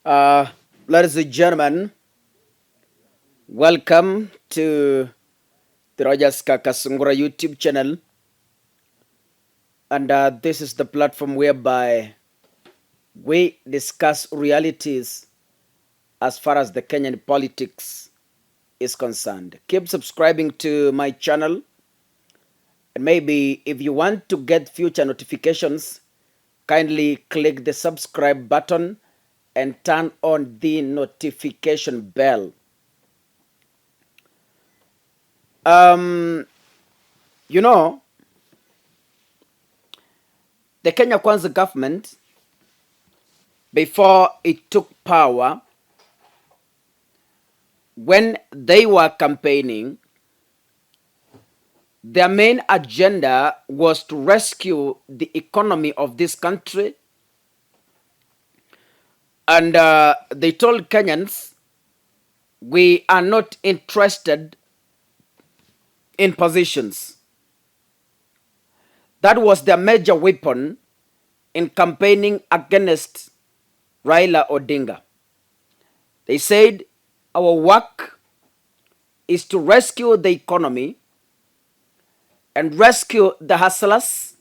Uh, Ladies and gentlemen, welcome to the Rogers Kakasungura YouTube channel. And this is the platform whereby we discuss realities as far as the Kenyan politics is concerned. Keep subscribing to my channel. And maybe if you want to get future notifications, kindly click the subscribe button and turn on the notification bell. You know, the Kenya Kwanza government, before it took power, when they were campaigning, their main agenda was to rescue the economy of this country. And they told Kenyans, we are not interested in positions. That was their major weapon in campaigning against Raila Odinga. They said, our work is to rescue the economy and rescue the hustlers,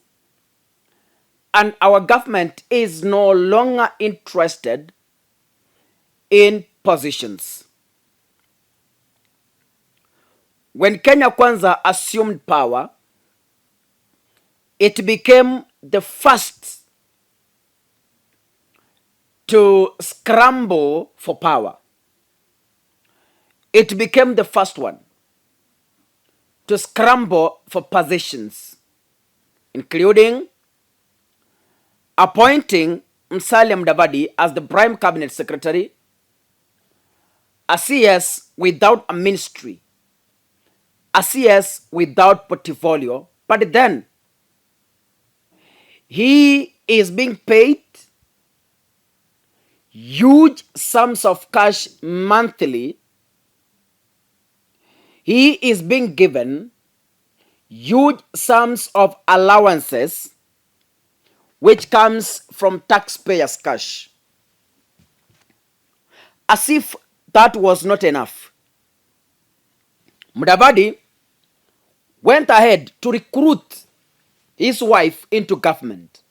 and our government is no longer interested in positions. When Kenya Kwanza assumed power, it became the first to scramble for power. It became the first one to scramble for positions, including appointing Musalia Mudavadi as the Prime Cabinet Secretary, a CS without a ministry, a CS without portfolio, but then he is being paid huge sums of cash monthly. He is being given huge sums of allowances, which comes from taxpayers' cash. As if that was not enough, Mudavadi went ahead to recruit his wife into government.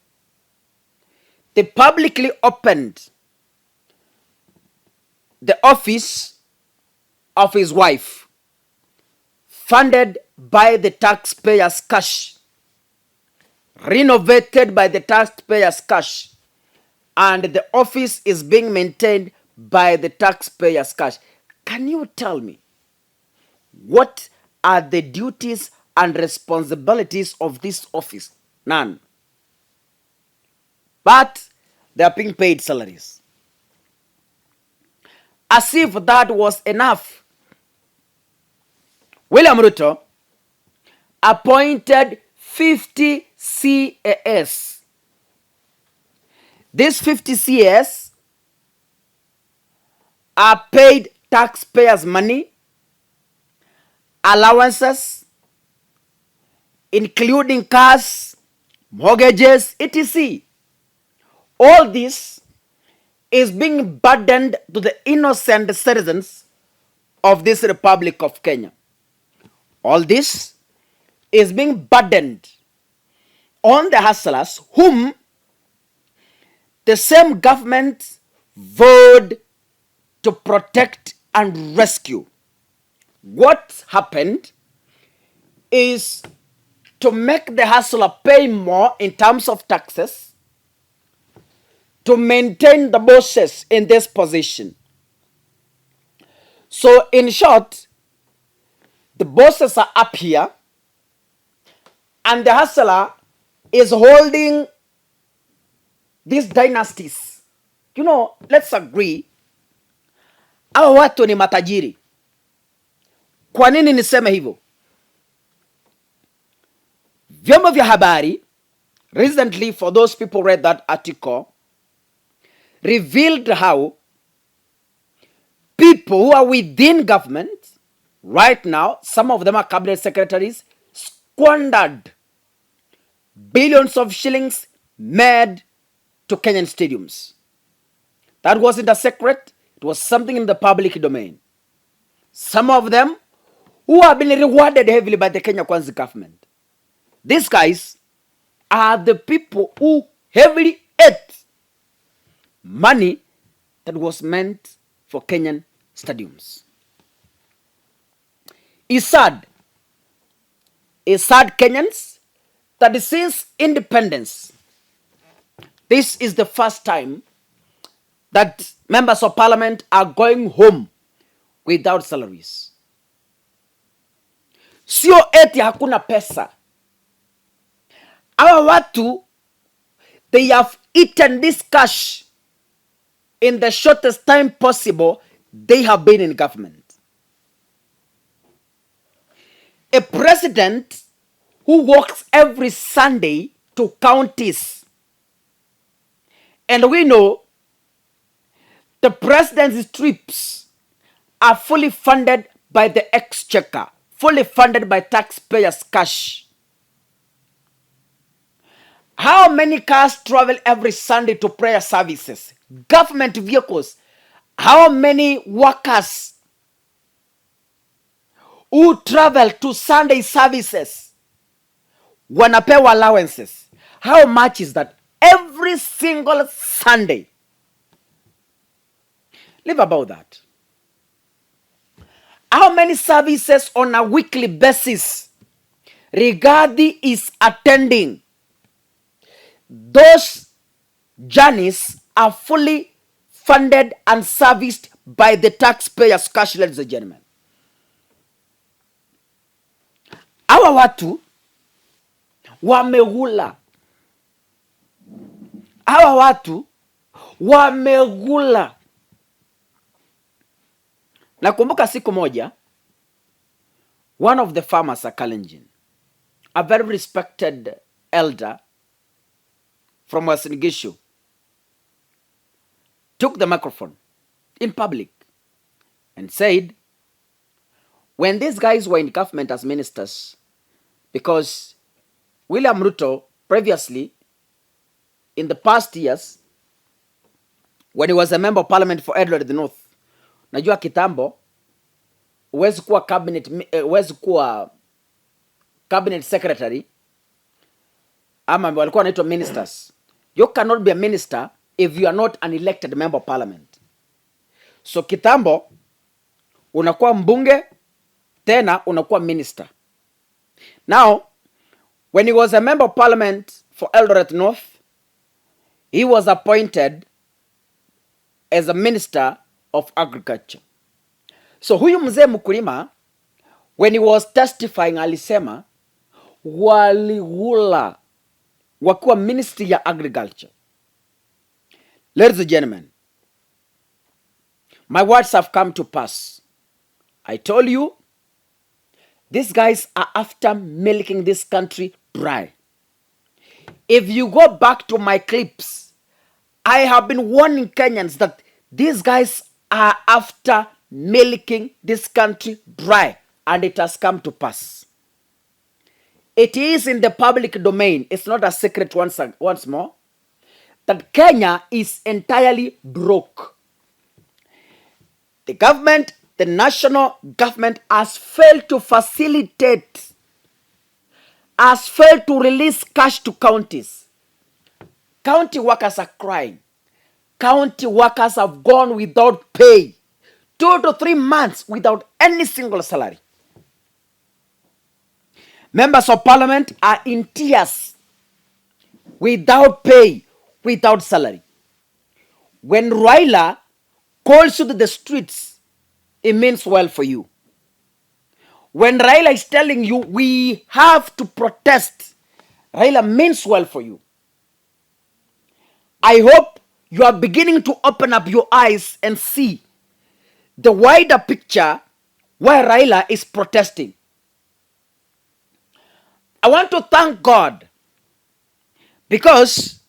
They publicly opened the office of his wife, funded by the taxpayers' cash, renovated by the taxpayers' cash, and the office is being maintained by the taxpayers' cash. Can you tell me what are the duties and responsibilities of this office? None. But they are being paid salaries. As if that was enough, William Ruto appointed 50 CAS. These 50 CAS are paid taxpayers' money, allowances, including cars, mortgages, etc. All this is being burdened to the innocent citizens of this Republic of Kenya. All this is being burdened on the hustlers whom the same government vowed to protect and rescue. What happened is to make the hustler pay more in terms of taxes to maintain the bosses in this position. So in short, the bosses are up here and the hustler is holding these dynasties. You know, let's agree, hawa watu ni matajiri. Kwa nini niseme hivyo? Vyombo vya habari recently, for those people read that article, revealed how people who are within government right now, some of them are cabinet secretaries, squandered billions of shillings made to Kenyan stadiums. That wasn't a secret. It was something in the public domain. Some of them who have been rewarded heavily by the Kenya Kwanza government. These guys are the people who heavily ate money that was meant for Kenyan stadiums. It's sad. It's sad, Kenyans, that since independence, this is the first time that members of parliament are going home without salaries. Sio eti hakuna pesa. Hawa watu, they have eaten this cash in the shortest time possible they have been in government. A president who walks every Sunday to counties. And we know the president's trips are fully funded by the exchequer, fully funded by taxpayers' cash. How many cars travel every Sunday to prayer services? Government vehicles. How many workers who travel to Sunday services wanapewa allowances? How much is that? Every single Sunday. Live about that. How many services on a weekly basis Rigathi is attending? Those journeys are fully funded and serviced by the taxpayers' cash, ladies and gentlemen. Hawa watu wamegula. Hawa watu wamegula. Nakumbuka siku moja, one of the farmers at Kalenjin, a very respected elder from Western Gishu, took the microphone in public and said, when these guys were in government as ministers, because William Ruto previously, in the past years, when he was a member of parliament for Eldoret North, najua kitambo, huwezi kuwa cabinet secretary, ama walikuwa wanaitwa ministers. You cannot be a minister if you are not an elected member of parliament. So kitambo, unakuwa mbunge, tena unakuwa minister. Now, when he was a member of parliament for Eldoret North, he was appointed as a minister of agriculture. So huyu mzee mkulima, when he was testifying, alisema waligula wakiwa ministry ya agriculture. Ladies and gentlemen, my words have come to pass. I told you, these guys are after milking this country dry. If you go back to my clips, I have been warning Kenyans that these guys are after milking this country dry, and it has come to pass. It is in the public domain. It's not a secret once more that Kenya is entirely broke. The government, the national government, has failed to facilitate, has failed to release cash to counties. County workers are crying. County workers have gone without pay. 2 to 3 months without any single salary. Members of parliament are in tears, without pay, without salary. When Raila calls you to the streets, it means well for you. When Raila is telling you we have to protest, Raila means well for you. I hope you are beginning to open up your eyes and see the wider picture where Raila is protesting. I want to thank God because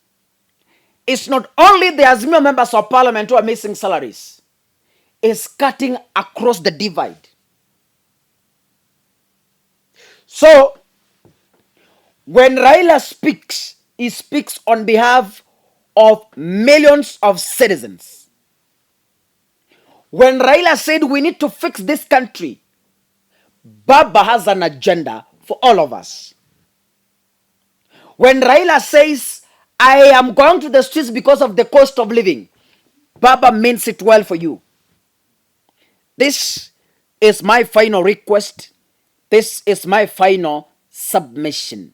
it's not only the Azimio members of parliament who are missing salaries, it's cutting across the divide. So, when Raila speaks, he speaks on behalf of millions of citizens. When Raila said we need to fix this country, Baba has an agenda for all of us. When Raila says, I am going to the streets because of the cost of living, Baba means it well for you. This is my final request. This is my final submission.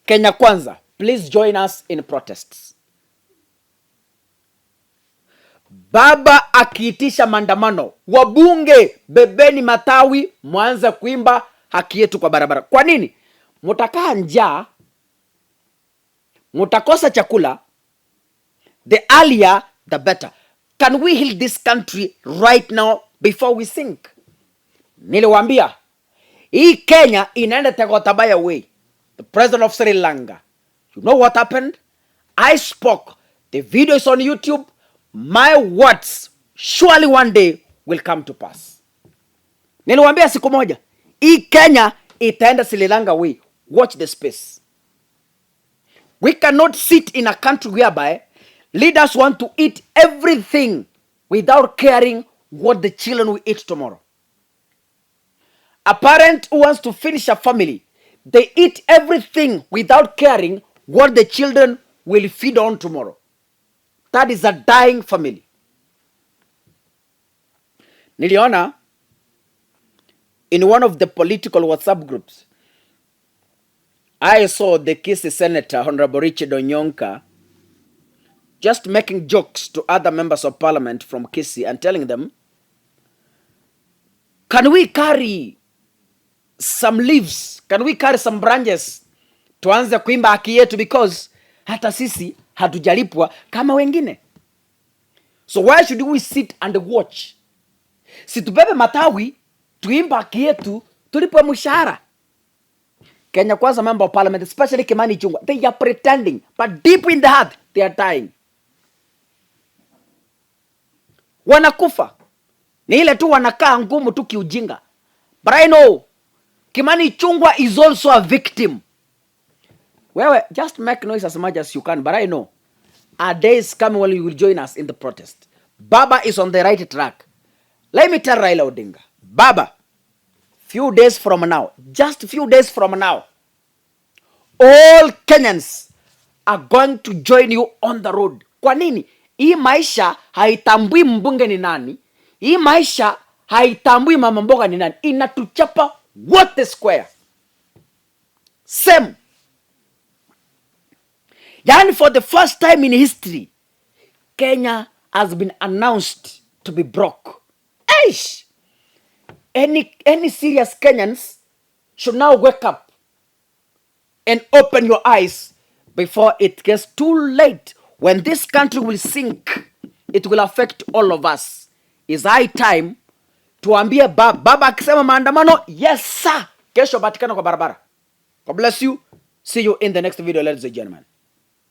Kenya Kwanza, please join us in protests. Baba akiitisha maandamano, wabunge bebeni matawi, mwanze kuimba haki yetu kwa barabara. Kwa nini? Mutakaa njaa, mutakosa chakula. The earlier the better. Can we heal this country right now before we sink? Niliwaambia hii Kenya inaenda Tagotabaya way. The president of Sri Lanka. You know what happened? I spoke. The video is on YouTube. My words surely one day will come to pass. Niliwaambia siku moja hii Kenya itaenda Sri Lanka way. Watch the space. We cannot sit in a country whereby leaders want to eat everything without caring what the children will eat tomorrow. A parent who wants to finish a family, they eat everything without caring what the children will feed on tomorrow. That is a dying family. Niliona in one of the political WhatsApp groups, I saw the Kisii Senator, Honorable Richard Onyonka, just making jokes to other members of parliament from Kisii and telling them, can we carry some leaves? Can we carry some branches? Tuanze kuimba haki yetu because hata sisi hatujalipwa kama wengine. So why should we sit and watch? Si tubebe matawi, tuimba haki yetu, tulipwe mshahara. Kenya Kwanza member of parliament, especially Kimani Ichung'wah, they are pretending, but deep in the heart, they are dying. Wanakufa. Ni ile tu wanakaa ngumu tu kiujinga. But I know, Kimani Ichung'wah is also a victim. Wewe, just make noise as much as you can, but I know, a day is coming when you will join us in the protest. Baba is on the right track. Let me tell Raila Odinga, Baba, few days from now, just few days from now, all Kenyans are going to join you on the road. Kwa nini? Hii maisha haitambui mbunge ni nani. Hii maisha haitambui mama mboga ni nani. Inatuchapa wote square. Same. Yani for the first time in history, Kenya has been announced to be broke. Eish! Any serious Kenyans should now wake up and open your eyes before it gets too late. When this country will sink, it will affect all of us. It's high time tuambie baba akisema maandamano, yes sir, kesho patikana kwa barabara. God bless you. See you in the next video, ladies and gentlemen.